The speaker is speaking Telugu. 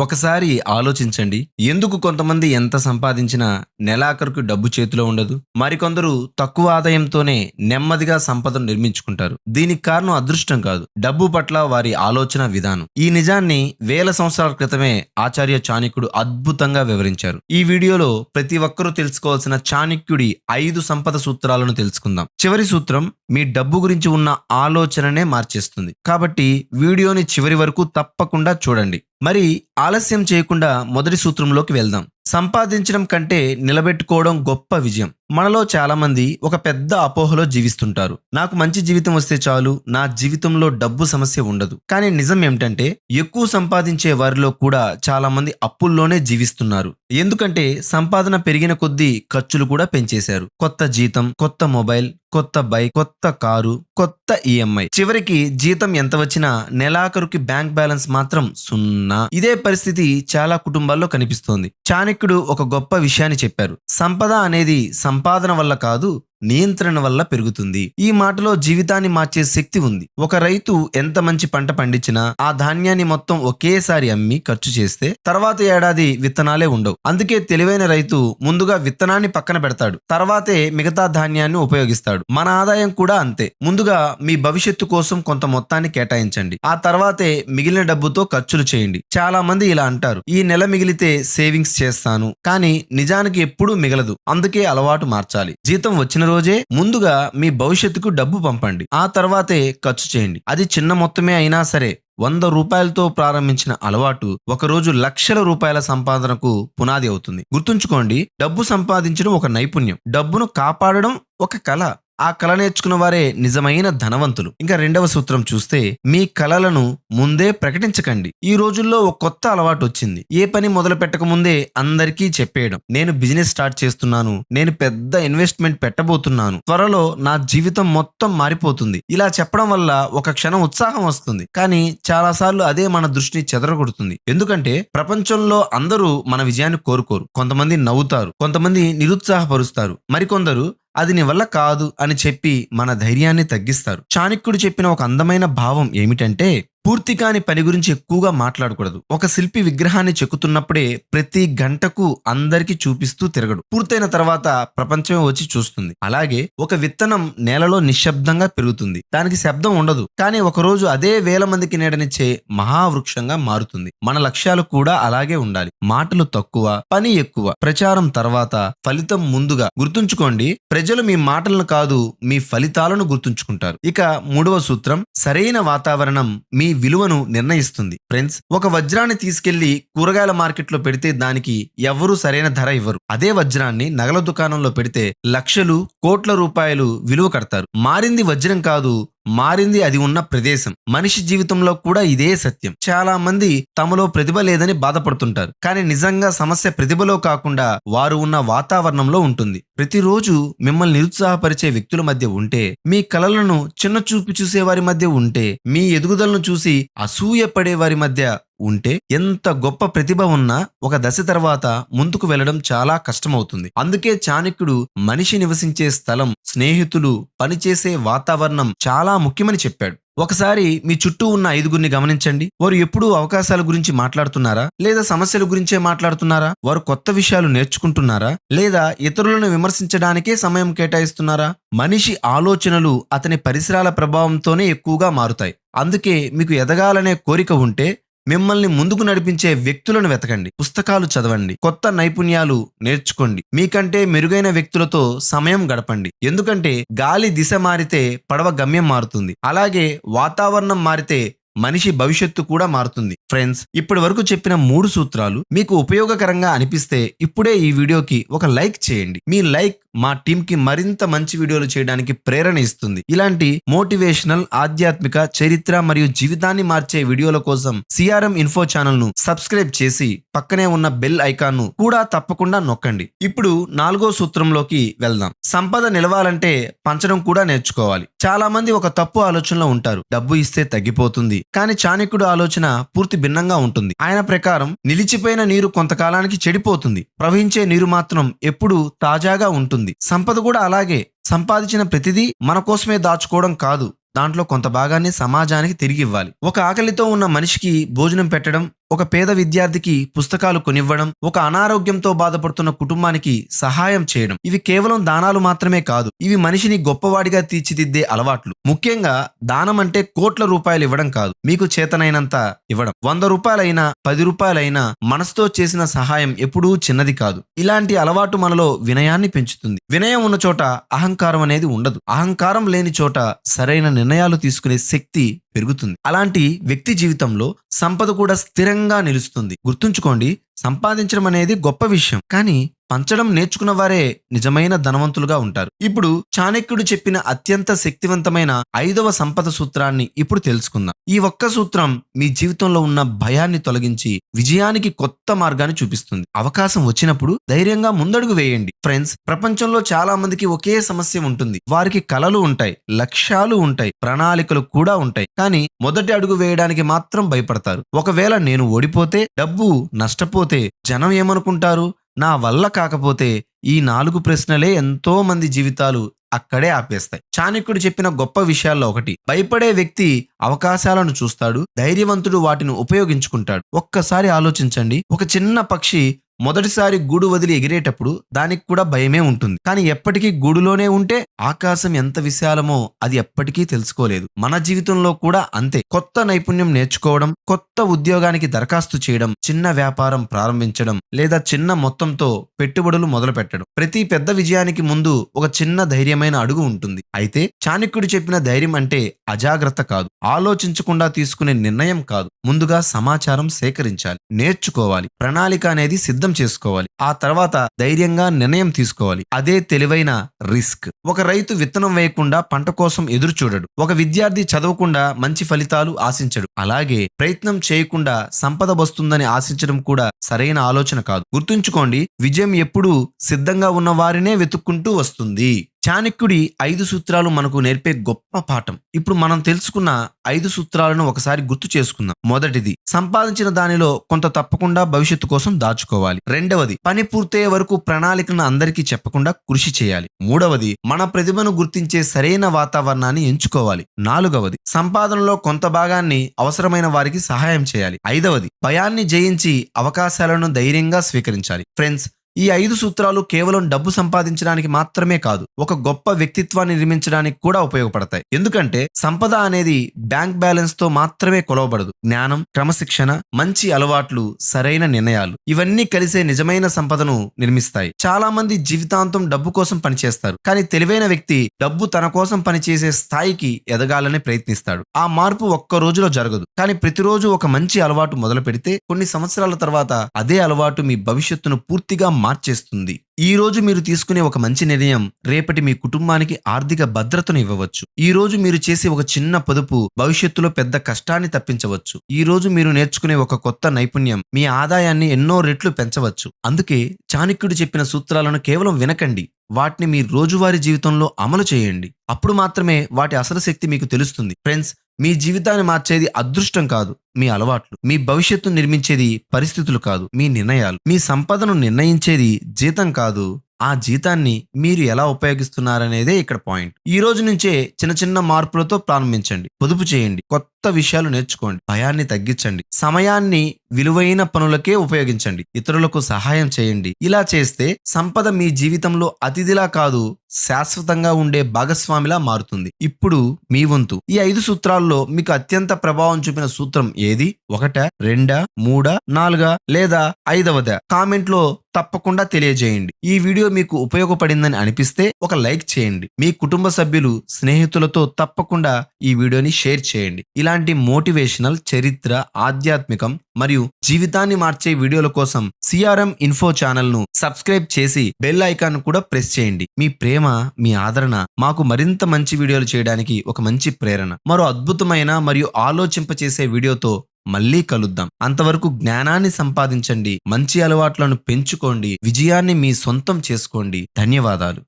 ఒకసారి ఆలోచించండి. ఎందుకు కొంతమంది ఎంత సంపాదించినా నెలాఖరుకు డబ్బు చేతిలో ఉండదు. మరికొందరు తక్కువ ఆదాయంతోనే నెమ్మదిగా సంపదను నిర్మించుకుంటారు. దీనికి కారణం అదృష్టం కాదు, డబ్బు పట్ల వారి ఆలోచన విధానం. ఈ నిజాన్ని వేల సంవత్సరాల క్రితమే ఆచార్య చాణక్యుడు అద్భుతంగా వివరించారు. ఈ వీడియోలో ప్రతి ఒక్కరూ తెలుసుకోవాల్సిన చాణక్యుడి 5 సంపద సూత్రాలను తెలుసుకుందాం. చివరి సూత్రం మీ డబ్బు గురించి ఉన్న ఆలోచననే మార్చేస్తుంది. కాబట్టి వీడియోని చివరి వరకు తప్పకుండా చూడండి. మరి ఆలస్యం చేయకుండా మొదటి సూత్రంలోకి వెళ్దాం. సంపాదించడం కంటే నిలబెట్టుకోవడం గొప్ప విజయం. మనలో చాలా మంది ఒక పెద్ద అపోహలో జీవిస్తుంటారు. నాకు మంచి జీవితం వస్తే చాలు, నా జీవితంలో డబ్బు సమస్య ఉండదు. కానీ నిజం ఏమిటంటే ఎక్కువ సంపాదించే వారిలో కూడా చాలా మంది అప్పుల్లోనే జీవిస్తున్నారు. ఎందుకంటే సంపాదన పెరిగిన కొద్దీ ఖర్చులు కూడా పెంచేశారు. కొత్త జీతం, కొత్త మొబైల్, కొత్త బైక్, కొత్త కారు, కొత్త ఈఎంఐ. చివరికి జీతం ఎంత వచ్చినా నెలాఖరుకి బ్యాంక్ బ్యాలెన్స్ మాత్రం సున్నా. ఇదే పరిస్థితి చాలా కుటుంబాల్లో కనిపిస్తోంది. చాణక్యుడు ఒక గొప్ప విషయాన్ని చెప్పారు. సంపద అనేది సంపాదన వల్ల కాదు, నియంత్రణ వల్ల పెరుగుతుంది. ఈ మాటలో జీవితాన్ని మార్చే శక్తి ఉంది. ఒక రైతు ఎంత మంచి పంట పండించినా ఆ ధాన్యాన్ని మొత్తం ఒకేసారి అమ్మి ఖర్చు చేస్తే తర్వాత ఏడాది విత్తనాలే ఉండవు. అందుకే తెలివైన రైతు ముందుగా విత్తనాన్ని పక్కన పెడతాడు, తర్వాతే మిగతా ధాన్యాన్ని ఉపయోగిస్తాడు. మన ఆదాయం కూడా అంతే. ముందుగా మీ భవిష్యత్తు కోసం కొంత మొత్తాన్ని కేటాయించండి, ఆ తర్వాతే మిగిలిన డబ్బుతో ఖర్చులు చేయండి. చాలా మంది ఇలా అంటారు, ఈ నెల మిగిలితే సేవింగ్స్ చేస్తాను, కానీ నిజానికి ఎప్పుడూ మిగలదు. అందుకే అలవాటు మార్చాలి. జీతం వచ్చిన రోజే ముందుగా మీ భవిష్యత్తుకు డబ్బు పంపండి, ఆ తర్వాతే ఖర్చు చేయండి. అది చిన్న మొత్తమే అయినా సరే. 100 రూపాయలతో ప్రారంభించిన అలవాటు ఒకరోజు లక్షల రూపాయల సంపాదనకు పునాది అవుతుంది. గుర్తుంచుకోండి, డబ్బు సంపాదించడం ఒక నైపుణ్యం, డబ్బును కాపాడడం ఒక కళ. ఆ కళ నేర్చుకున్న వారే నిజమైన ధనవంతులు. ఇంకా రెండవ సూత్రం చూస్తే, మీ కళలను ముందే ప్రకటించకండి. ఈ రోజుల్లో ఒక కొత్త అలవాటు వచ్చింది. ఏ పని మొదలు పెట్టక ముందే అందరికీ చెప్పేయడం. నేను బిజినెస్ స్టార్ట్ చేస్తున్నాను, నేను పెద్ద ఇన్వెస్ట్మెంట్ పెట్టబోతున్నాను, త్వరలో నా జీవితం మొత్తం మారిపోతుంది. ఇలా చెప్పడం వల్ల ఒక క్షణం ఉత్సాహం వస్తుంది, కానీ చాలాసార్లు అదే మన దృష్టిని చెదరగొడుతుంది. ఎందుకంటే ప్రపంచంలో అందరూ మన విజయాన్ని కోరుకోరు. కొంతమంది నవ్వుతారు, కొంతమంది నిరుత్సాహపరుస్తారు, మరికొందరు అది నీ వల్ల కాదు అని చెప్పి మన ధైర్యాన్ని తగ్గిస్తారు. చాణక్యుడు చెప్పిన ఒక అందమైన భావం ఏమిటంటే, పూర్తి కాని పని గురించి ఎక్కువగా మాట్లాడకూడదు. ఒక శిల్పి విగ్రహాన్ని చెక్కుతున్నప్పుడే ప్రతి గంటకు అందరికి చూపిస్తూ తిరగడు, పూర్తయిన తర్వాత ప్రపంచమే వచ్చి చూస్తుంది. అలాగే ఒక విత్తనం నేలలో నిశ్శబ్దంగా పెరుగుతుంది, దానికి శబ్దం ఉండదు, కానీ ఒకరోజు అదే వేల మందికి నీడనిచ్చే మహావృక్షంగా మారుతుంది. మన లక్ష్యాలు కూడా అలాగే ఉండాలి. మాటలు తక్కువ, పని ఎక్కువ, ప్రచారం తర్వాత, ఫలితం ముందుగా. గుర్తుంచుకోండి, ప్రజలు మీ మాటలను కాదు, మీ ఫలితాలను గుర్తుంచుకుంటారు. ఇక మూడవ సూత్రం, సరైన వాతావరణం మీ విలువను నిర్ణయిస్తుంది. ఫ్రెండ్స్, ఒక వజ్రాన్ని తీసుకెళ్లి కూరగాయల మార్కెట్లో పెడితే దానికి ఎవ్వరూ సరైన ధర ఇవ్వరు. అదే వజ్రాన్ని నగల దుకాణంలో పెడితే లక్షలు, కోట్ల రూపాయలు విలువ కడతారు. మారింది వజ్రం కాదు, మారింది అది ఉన్న ప్రదేశం. మనిషి జీవితంలో కూడా ఇదే సత్యం. చాలా మంది తమలో ప్రతిభ లేదని బాధపడుతుంటారు, కానీ నిజంగా సమస్య ప్రతిభలో కాకుండా వారు ఉన్న వాతావరణంలో ఉంటుంది. ప్రతిరోజు మిమ్మల్ని నిరుత్సాహపరిచే వ్యక్తుల మధ్య ఉంటే, మీ కలలను చిన్న చూపు చూసే వారి మధ్య ఉంటే, మీ ఎదుగుదలను చూసి అసూయ పడే వారి మధ్య ఉంటే, ఎంత గొప్ప ప్రతిభ ఉన్నా ఒక దశ తర్వాత ముందుకు వెళ్లడం చాలా కష్టమవుతుంది. అందుకే చాణక్యుడు మనిషి నివసించే స్థలం, స్నేహితులు, పనిచేసే వాతావరణం చాలా ముఖ్యమని చెప్పాడు. ఒకసారి మీ చుట్టూ ఉన్న 5గురిని గమనించండి. వారు ఎప్పుడూ అవకాశాల గురించి మాట్లాడుతున్నారా, లేదా సమస్యల గురించే మాట్లాడుతున్నారా? వారు కొత్త విషయాలు నేర్చుకుంటున్నారా, లేదా ఇతరులను విమర్శించడానికే సమయం కేటాయిస్తున్నారా? మనిషి ఆలోచనలు అతని పరిసరాల ప్రభావంతోనే ఎక్కువగా మారుతాయి. అందుకే మీకు ఎదగాలనే కోరిక ఉంటే మిమ్మల్ని ముందుకు నడిపించే వ్యక్తులను వెతకండి, పుస్తకాలు చదవండి, కొత్త నైపుణ్యాలు నేర్చుకోండి, మీకంటే మెరుగైన వ్యక్తులతో సమయం గడపండి. ఎందుకంటే గాలి దిశ మారితే పడవ గమ్యం మారుతుంది, అలాగే వాతావరణం మారితే మనిషి భవిష్యత్తు కూడా మారుతుంది. ఫ్రెండ్స్, ఇప్పటి వరకు చెప్పిన 3 సూత్రాలు మీకు ఉపయోగకరంగా అనిపిస్తే ఇప్పుడే ఈ వీడియోకి ఒక లైక్ చేయండి. మీ లైక్ మా టీం కి మరింత మంచి వీడియోలు చేయడానికి ప్రేరణ ఇస్తుంది. ఇలాంటి మోటివేషనల్, ఆధ్యాత్మిక, చరిత్ర మరియు జీవితాన్ని మార్చే వీడియోల కోసం సిఆర్ఎం ఇన్ఫో ఛానల్ ను సబ్స్క్రైబ్ చేసి పక్కనే ఉన్న బెల్ ఐకాన్ ను కూడా తప్పకుండా నొక్కండి. ఇప్పుడు 4వ సూత్రంలోకి వెళ్దాం. సంపద నిలవాలంటే పంచడం కూడా నేర్చుకోవాలి. చాలా మంది ఒక తప్పు ఆలోచనలో ఉంటారు, డబ్బు ఇస్తే తగ్గిపోతుంది. కానీ చాణక్యుడు ఆలోచన పూర్తి భిన్నంగా ఉంటుంది. ఆయన ప్రకారం నిలిచిపోయిన నీరు కొంతకాలానికి చెడిపోతుంది, ప్రవహించే నీరు మాత్రం ఎప్పుడూ తాజాగా ఉంటుంది. సంపద కూడా అలాగే. సంపాదించిన ప్రతిదీ మన కోసమే దాచుకోవడం కాదు, దాంట్లో కొంత భాగాన్ని సమాజానికి తిరిగి ఇవ్వాలి. ఒక ఆకలితో ఉన్న మనిషికి భోజనం పెట్టడం ఒక పేద విద్యార్థికి పుస్తకాలు కొనివ్వడం, ఒక అనారోగ్యంతో బాధపడుతున్న కుటుంబానికి సహాయం చేయడం, ఇవి కేవలం దానాలు మాత్రమే కాదు. ఇవి మనిషిని గొప్పవాడిగా తీర్చిదిద్దే అలవాట్లు. ముఖ్యంగా దానం అంటే కోట్ల రూపాయలు ఇవ్వడం కాదు, మీకు చేతనైనంత ఇవ్వడం. 100 రూపాయలైనా 10 రూపాయలైనా మనసుతో చేసిన సహాయం ఎప్పుడూ చిన్నది కాదు. ఇలాంటి అలవాటు మనలో వినయాన్ని పెంచుతుంది. వినయం ఉన్న చోట అహంకారం అనేది ఉండదు. అహంకారం లేని చోట సరైన నిర్ణయాలు తీసుకునే శక్తి పెరుగుతుంది. అలాంటి వ్యక్తి జీవితంలో సంపద కూడా స్థిరంగా నిలుస్తుంది. గుర్తుంచుకోండి, సంపాదించడం అనేది గొప్ప విషయం, కానీ పంచడం నేర్చుకున్న వారే నిజమైన ధనవంతులుగా ఉంటారు. ఇప్పుడు చాణక్యుడు చెప్పిన అత్యంత శక్తివంతమైన 5వ సంపద సూత్రాన్ని ఇప్పుడు తెలుసుకుందాం. ఈ ఒక్క సూత్రం మీ జీవితంలో ఉన్న భయాన్ని తొలగించి విజయానికి కొత్త మార్గాన్ని చూపిస్తుంది. అవకాశం వచ్చినప్పుడు ధైర్యంగా ముందడుగు వేయండి. ఫ్రెండ్స్, ప్రపంచంలో చాలా మందికి ఒకే సమస్య ఉంటుంది. వారికి కలలు ఉంటాయి, లక్ష్యాలు ఉంటాయి, ప్రణాళికలు కూడా ఉంటాయి, కానీ మొదటి అడుగు వేయడానికి మాత్రం భయపడతారు. ఒకవేళ నేను ఓడిపోతే, డబ్బు నష్టపోతే జనం ఏమనుకుంటారు, నా వల్ల కాకపోతే, ఈ 4 ప్రశ్నలే ఎంతో మంది జీవితాలు అక్కడే ఆపేస్తాయి. చాణక్యుడు చెప్పిన గొప్ప విషయాల్లో ఒకటి, భయపడే వ్యక్తి అవకాశాలను చూస్తాడు, ధైర్యవంతుడు వాటిని ఉపయోగించుకుంటాడు. ఒక్కసారి ఆలోచించండి, ఒక చిన్న పక్షి మొదటిసారి గూడు వదిలి ఎగిరేటప్పుడు దానికి కూడా భయమే ఉంటుంది, కానీ ఎప్పటికీ గూడులోనే ఉంటే ఆకాశం ఎంత విశాలమో అది ఎప్పటికీ తెలుసుకోలేదు. మన జీవితంలో కూడా అంతే. కొత్త నైపుణ్యం నేర్చుకోవడం, కొత్త ఉద్యోగానికి దరఖాస్తు చేయడం, చిన్న వ్యాపారం ప్రారంభించడం, లేదా చిన్న మొత్తంతో పెట్టుబడులు మొదలు పెట్టడం, ప్రతి పెద్ద విజయానికి ముందు ఒక చిన్న ధైర్యమైన అడుగు ఉంటుంది. అయితే చాణక్యుడు చెప్పిన ధైర్యం అంటే అజాగ్రత్త కాదు, ఆలోచించకుండా తీసుకునే నిర్ణయం కాదు. ముందుగా సమాచారం సేకరించాలి, నేర్చుకోవాలి, ప్రణాళిక అనేది సిద్ధం చేసుకోవాలి, ఆ తర్వాత ధైర్యంగా నిర్ణయం తీసుకోవాలి. అదే తెలివైన రిస్క్. ఒక రైతు విత్తనం వేయకుండా పంట కోసం ఎదురు చూడడు. ఒక విద్యార్థి చదవకుండా మంచి ఫలితాలు ఆశించడు. అలాగే ప్రయత్నం చేయకుండా సంపద వస్తుందని ఆశించడం కూడా సరైన ఆలోచన కాదు. గుర్తుంచుకోండి, విజయం ఎప్పుడూ సిద్ధంగా ఉన్న వారినే వెతుక్కుంటూ వస్తుంది. చాణక్యుడి 5 సూత్రాలు మనకు నేర్పే గొప్ప పాఠం. ఇప్పుడు మనం తెలుసుకున్న 5 సూత్రాలను ఒకసారి గుర్తు చేసుకుందాం. మొదటిది, సంపాదించిన దానిలో కొంత తప్పకుండా భవిష్యత్తు కోసం దాచుకోవాలి. రెండవది, పని పూర్తయ్యే వరకు ప్రణాళికను అందరికీ చెప్పకుండా కృషి చేయాలి. మూడవది, మన ప్రతిభను గుర్తించే సరైన వాతావరణాన్ని ఎంచుకోవాలి. నాలుగవది, సంపాదనలో కొంత భాగాన్ని అవసరమైన వారికి సహాయం చేయాలి. ఐదవది, భయాన్ని జయించి అవకాశాలను ధైర్యంగా స్వీకరించాలి. ఫ్రెండ్స్, ఈ 5 సూత్రాలు కేవలం డబ్బు సంపాదించడానికి మాత్రమే కాదు, ఒక గొప్ప వ్యక్తిత్వాన్ని నిర్మించడానికి కూడా ఉపయోగపడతాయి. ఎందుకంటే సంపద అనేది బ్యాంక్ బ్యాలెన్స్ తో మాత్రమే కొలవబడదు. జ్ఞానం, క్రమశిక్షణ, మంచి అలవాట్లు, సరైన నిర్ణయాలు, ఇవన్నీ కలిసే నిజమైన సంపదను నిర్మిస్తాయి. చాలా మంది జీవితాంతం డబ్బు కోసం పనిచేస్తారు, కానీ తెలివైన వ్యక్తి డబ్బు తన కోసం పనిచేసే స్థాయికి ఎదగాలని ప్రయత్నిస్తాడు. ఆ మార్పు ఒక్క రోజులో జరగదు, కానీ ప్రతిరోజు ఒక మంచి అలవాటు మొదలు పెడితే కొన్ని సంవత్సరాల తర్వాత అదే అలవాటు మీ భవిష్యత్తును పూర్తిగా మార్చేస్తుంది. ఈ రోజు మీరు తీసుకునే ఒక మంచి నిర్ణయం రేపటి మీ కుటుంబానికి ఆర్థిక భద్రతను ఇవ్వవచ్చు. ఈ రోజు మీరు చేసే ఒక చిన్న పొదుపు భవిష్యత్తులో పెద్ద కష్టాన్ని తప్పించవచ్చు. ఈ రోజు మీరు నేర్చుకునే ఒక కొత్త నైపుణ్యం మీ ఆదాయాన్ని ఎన్నో రెట్లు పెంచవచ్చు. అందుకే చాణక్యుడు చెప్పిన సూత్రాలను కేవలం వినకండి, వాటిని మీ రోజువారీ జీవితంలో అమలు చేయండి. అప్పుడు మాత్రమే వాటి అసలు శక్తి మీకు తెలుస్తుంది. ఫ్రెండ్స్, మీ జీవితాన్ని మార్చేది అదృష్టం కాదు, మీ అలవాట్లు. మీ భవిష్యత్తు నిర్మించేది పరిస్థితులు కాదు, మీ నిర్ణయాలు. మీ సంపదను నిర్ణయించేది జీతం కాదు, ఆ జీతాన్ని మీరు ఎలా ఉపయోగిస్తున్నారనేదే ఇక్కడ పాయింట్. ఈ రోజు నుంచే చిన్న చిన్న మార్పులతో ప్రారంభించండి. పొదుపు చేయండి, కొత్త విషయాలు నేర్చుకోండి, భయాన్ని తగ్గించండి, సమయాన్ని విలువైన పనులకే ఉపయోగించండి, ఇతరులకు సహాయం చేయండి. ఇలా చేస్తే సంపద మీ జీవితంలో అతిథిలా కాదు, శాశ్వతంగా ఉండే భాగస్వామిలా మారుతుంది. ఇప్పుడు మీ వంతు. ఈ 5 సూత్రాల్లో మీకు అత్యంత ప్రభావం చూపిన సూత్రం ఏది? 1, 2, 3, 4 లేదా 5వదా? కామెంట్ లో తప్పకుండా తెలియజేయండి. ఈ వీడియో మీకు ఉపయోగపడిందని అనిపిస్తే ఒక లైక్ చేయండి. మీ కుటుంబ సభ్యులు, స్నేహితులతో తప్పకుండా ఈ వీడియోని షేర్ చేయండి. ఇలాంటి మోటివేషనల్, చరిత్ర, ఆధ్యాత్మికం మరియు జీవితాన్ని మార్చే వీడియోల కోసం సిఆర్ఎం ఇన్ఫో ఛానల్ ను సబ్స్క్రైబ్ చేసి బెల్ ఐకాన్ కూడా ప్రెస్ చేయండి. మీ ప్రేమ, మీ ఆదరణ మాకు మరింత మంచి వీడియోలు చేయడానికి ఒక మంచి ప్రేరణ. మరో అద్భుతమైన మరియు ఆలోచింపచేసే వీడియోతో మళ్ళీ కలుద్దాం. అంతవరకు జ్ఞానాన్ని సంపాదించండి, మంచి అలవాట్లను పెంచుకోండి, విజయాన్ని మీ సొంతం చేసుకోండి. ధన్యవాదాలు.